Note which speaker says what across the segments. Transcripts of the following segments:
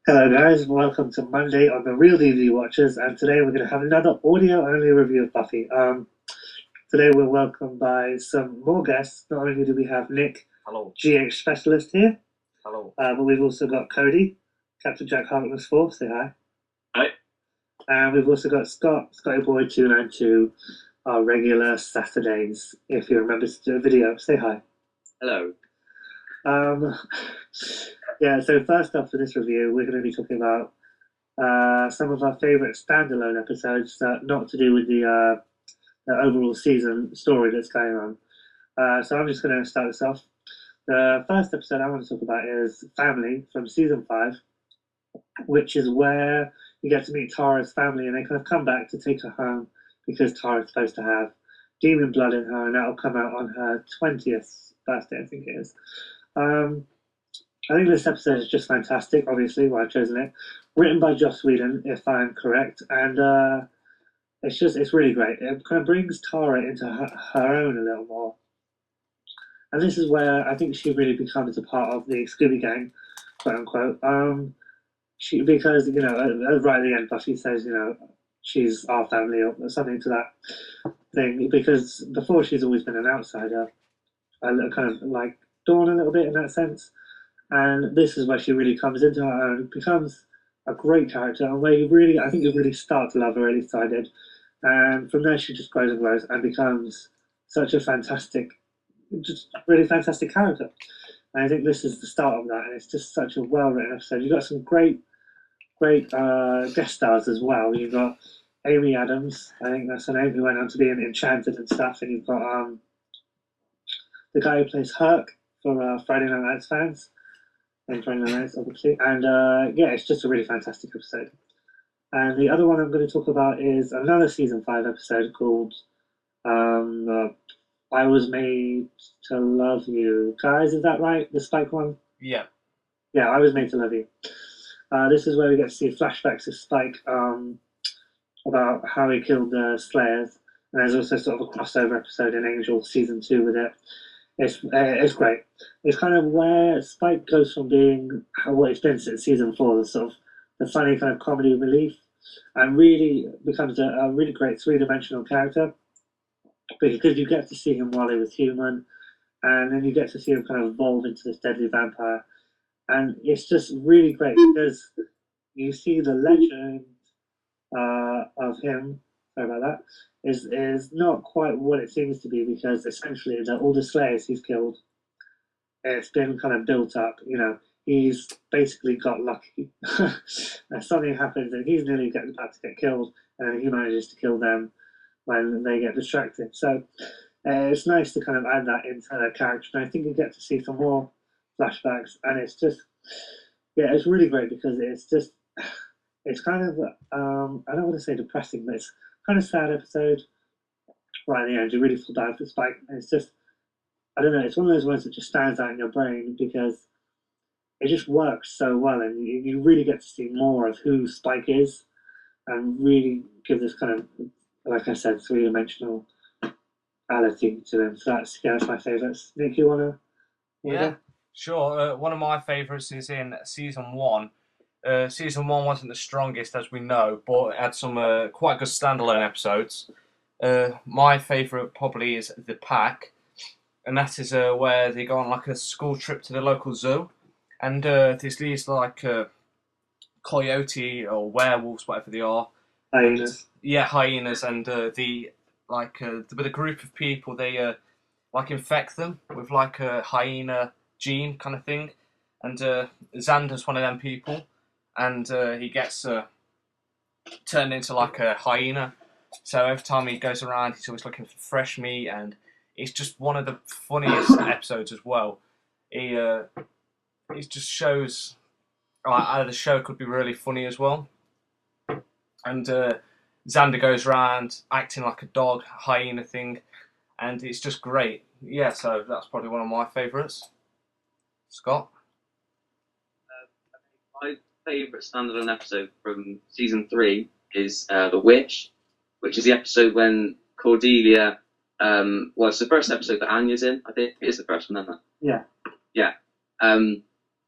Speaker 1: Hello guys, welcome to Monday on the Real DVD Watchers, and today we're going to have another audio-only review of Buffy. Today we're welcomed by some more guests. Not only do we have Nick,
Speaker 2: Hello.
Speaker 1: GH Specialist here,
Speaker 2: Hello.
Speaker 1: but we've also got Cody, Captain Jack Hartness 4, say hi.
Speaker 2: Hi.
Speaker 1: And we've also got Scott, Scotty Boy 292, our regular Saturdays. If you remember to do a video, say hi.
Speaker 2: Hello.
Speaker 1: Um, yeah, so first up for this review, we're going to be talking about some of our favourite standalone episodes, not to do with the overall season story that's going on. So I'm just going to start this off. The first episode I want to talk about is Family from season 5, which is where you get to meet Tara's family and they kind of come back to take her home because Tara's supposed to have demon blood in her and that'll come out on her 20th birthday, I think it is. I think this episode is just fantastic, obviously, why I've chosen it. Written by Joss Whedon, if I'm correct, and it's really great. It kind of brings Tara into her own a little more. And this is where I think she really becomes a part of the Scooby Gang, quote unquote. Because, right at the end, Buffy says, she's our family or something to that thing. Because before she's always been an outsider, kind of like Dawn a little bit in that sense. And this is where she really comes into her own, becomes a great character, and where I think you really start to love her, at least I did. And from there, she just grows and grows and becomes such a fantastic, just really fantastic character. And I think this is the start of that, and it's just such a well written episode. You've got some great guest stars as well. You've got Amy Adams, I think that's her name, who went on to be in Enchanted and stuff, and you've got the guy who plays Herc for Friday Night Lights fans. Obviously. And yeah, it's just a really fantastic episode. And the other one I'm going to talk about is another season 5 episode called I Was Made to Love You. Guys, is that right? The Spike one?
Speaker 2: Yeah.
Speaker 1: Yeah, I Was Made to Love You. This is where we get to see flashbacks of Spike about how he killed the Slayers. And there's also sort of a crossover episode in Angel season 2 with it. It's great. It's kind of where Spike goes from being what it's been since season 4, the sort of the funny kind of comedy relief, and really becomes a really great three-dimensional character because you get to see him while he was human, and then you get to see him kind of evolve into this deadly vampire, and it's just really great because you see the legend of him. Sorry about that. Is not quite what it seems to be because essentially all the Slayers he's killed, it's been kind of built up. He's basically got lucky. Something happens and he's nearly about to get killed, and he manages to kill them when they get distracted. So it's nice to kind of add that into the character, and I think you get to see some more flashbacks, and it's just it's really great because it's kind of I don't want to say depressing, but it's kind of sad episode right at the end. You really feel bad for Spike, and it's just I don't know. It's one of those ones that just stands out in your brain because it just works so well, and you really get to see more of who Spike is, and really give this kind of, like I said, three-dimensional reality to him. So that's my favourites. Nick, you wanna?
Speaker 2: Yeah, sure. One of my favourites is in season 1. Season 1 wasn't the strongest, as we know, but it had some quite good standalone episodes. My favourite probably is The Pack, and that is where they go on like a school trip to the local zoo, and there's these like coyote or werewolves, whatever they are.
Speaker 1: Hyenas.
Speaker 2: Yeah, hyenas, and with a group of people, they like infect them with like a hyena gene kind of thing, and Xander's one of them people, and he gets turned into like a hyena. So every time he goes around, he's always looking for fresh meat, and it's just one of the funniest episodes as well. It just shows how the show could be really funny as well. And Xander goes around acting like a dog, hyena thing, and it's just great. Yeah, so that's probably one of my favourites. Scott?
Speaker 3: My favourite standalone episode from season 3 is The Witch, which is the episode when Cordelia, well, it's the first episode that Anya's in, I think. It is the first one, isn't it?
Speaker 1: Yeah.
Speaker 3: Yeah.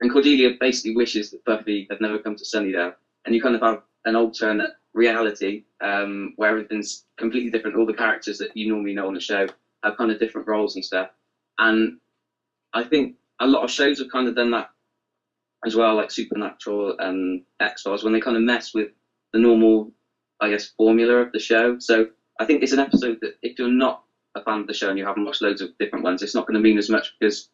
Speaker 3: And Cordelia basically wishes that Buffy had never come to Sunnydale, and you kind of have an alternate reality where everything's completely different. All the characters that you normally know on the show have kind of different roles and stuff. And I think a lot of shows have kind of done that as well, like Supernatural and X-Files, when they kind of mess with the normal, I guess, formula of the show. So I think it's an episode that if you're not a fan of the show and you haven't watched loads of different ones, it's not going to mean as much because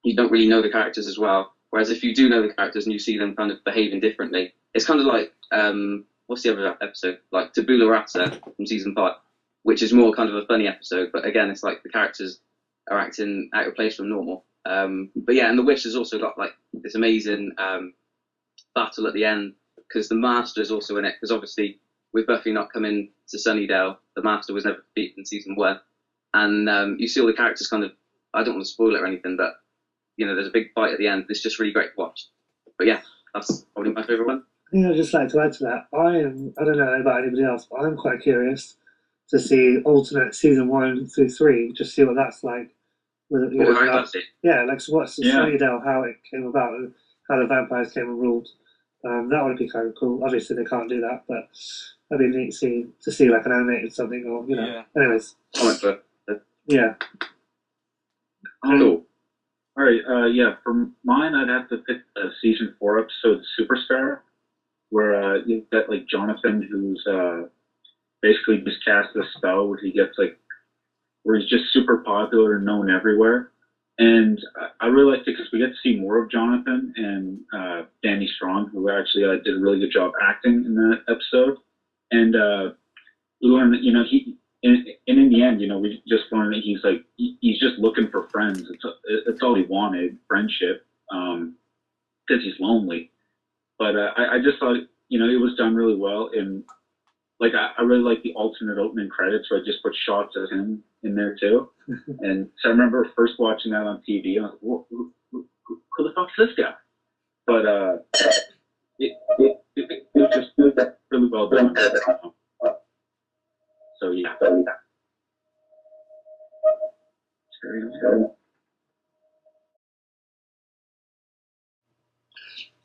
Speaker 3: you don't really know the characters as well. Whereas if you do know the characters and you see them kind of behaving differently, it's kind of like what's the other episode? Like Tabula Rasa from season 5, which is more kind of a funny episode. But again, it's like the characters are acting out of place from normal. But yeah, and the Witch has also got like this amazing battle at the end because the Master is also in it. Because obviously, with Buffy not coming to Sunnydale, the Master was never defeated in season 1, and you see all the characters kind of. I don't want to spoil it or anything, but you know, there's a big fight at the end. It's just really great to watch. But yeah, that's probably my favourite one.
Speaker 1: I think I'd just like to add to that. I don't know about anybody else, but I'm quite curious to see alternate season 1 through 3, just see what that's like. With, you know, yeah, like so what's the Sunnydale, how it came about, and how the vampires came and ruled. That would be kind of cool. Obviously, they can't do that, but that'd be neat to see like an animated something, or you know.
Speaker 2: Yeah.
Speaker 1: Anyways,
Speaker 3: yeah.
Speaker 4: Cool. All right, yeah, for mine, I'd have to pick a season 4 episode, Superstar, where you've got like Jonathan, who's basically just cast a spell where he gets like, where he's just super popular and known everywhere. And I really liked it because we get to see more of Jonathan and Danny Strong, who actually did a really good job acting in that episode. And we learned that, you know, in the end, you know, we just learned that he's just looking for friends. It's all he wanted, friendship, because he's lonely. But I just thought, you know, it was done really well. And like, I really like the alternate opening credits where I just put shots of him in there too. And so I remember first watching that on TV. I was like, who the fuck's this guy? But it was just really well done. So yeah.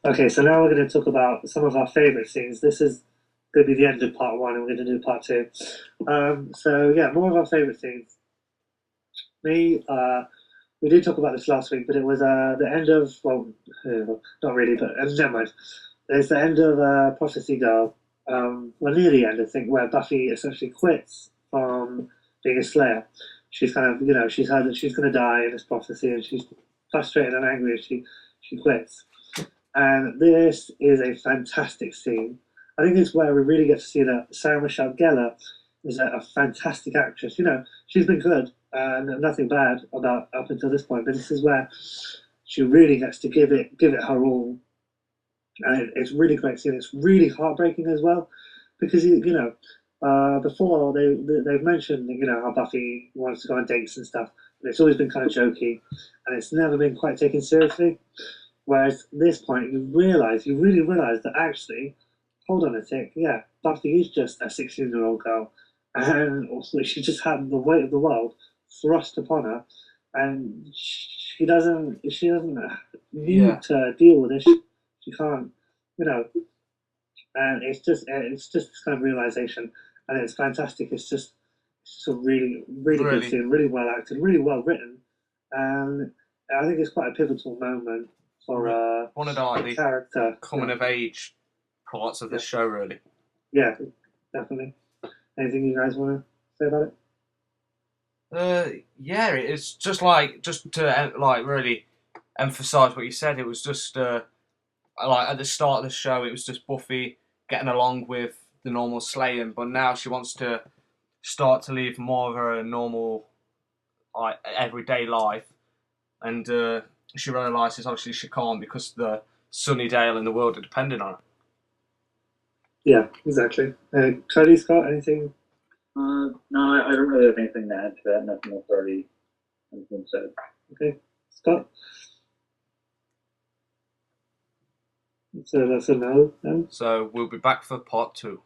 Speaker 1: okay, so now we're going to talk about some of our favourite scenes. This is going to be the end of part 1, and we're going to do part 2. So yeah, more of our favourite scenes. Me, we did talk about this last week, but it was the end of, well, not really, but never mind. There's the end of Prophecy Girl, well, near the end, I think, where Buffy essentially quits from being a Slayer. She's kind of, you know, she's heard that she's going to die in this prophecy, and she's frustrated and angry as she quits. And this is a fantastic scene. I think it's where we really get to see that Sarah Michelle Gellar is a fantastic actress. You know, she's been good and nothing bad about up until this point, but this is where she really gets to give it her all. And it's really great scene. It's really heartbreaking as well, because you know, before they've mentioned, you know, how Buffy wants to go on dates and stuff, but it's always been kind of jokey, and it's never been quite taken seriously. Whereas at this point, you really realize that actually, hold on a tick, yeah, Buffy is just a 16-year-old girl, and also she just had the weight of the world thrust upon her, and she doesn't need to deal with this. She can't, you know, and it's just this kind of realization, and it's fantastic. It's just a really good scene, really well acted, really well written, and I think it's quite a pivotal moment for
Speaker 2: one of the
Speaker 1: character
Speaker 2: coming of age parts of the show, really.
Speaker 1: Yeah, definitely. Anything you guys want to say about
Speaker 2: it? Yeah, it's just to like really emphasize what you said. It was just like at the start of the show, it was just Buffy getting along with the normal slaying, but now she wants to start to live more of her normal, like, everyday life, and she realises obviously she can't because the Sunnydale and the world are depending on it.
Speaker 1: Yeah, exactly. Cody, Scott, anything?
Speaker 4: No, I don't really have anything to add to that. Nothing else already has been said.
Speaker 1: Okay, Scott? So that's a no, then?
Speaker 2: So we'll be back for part 2.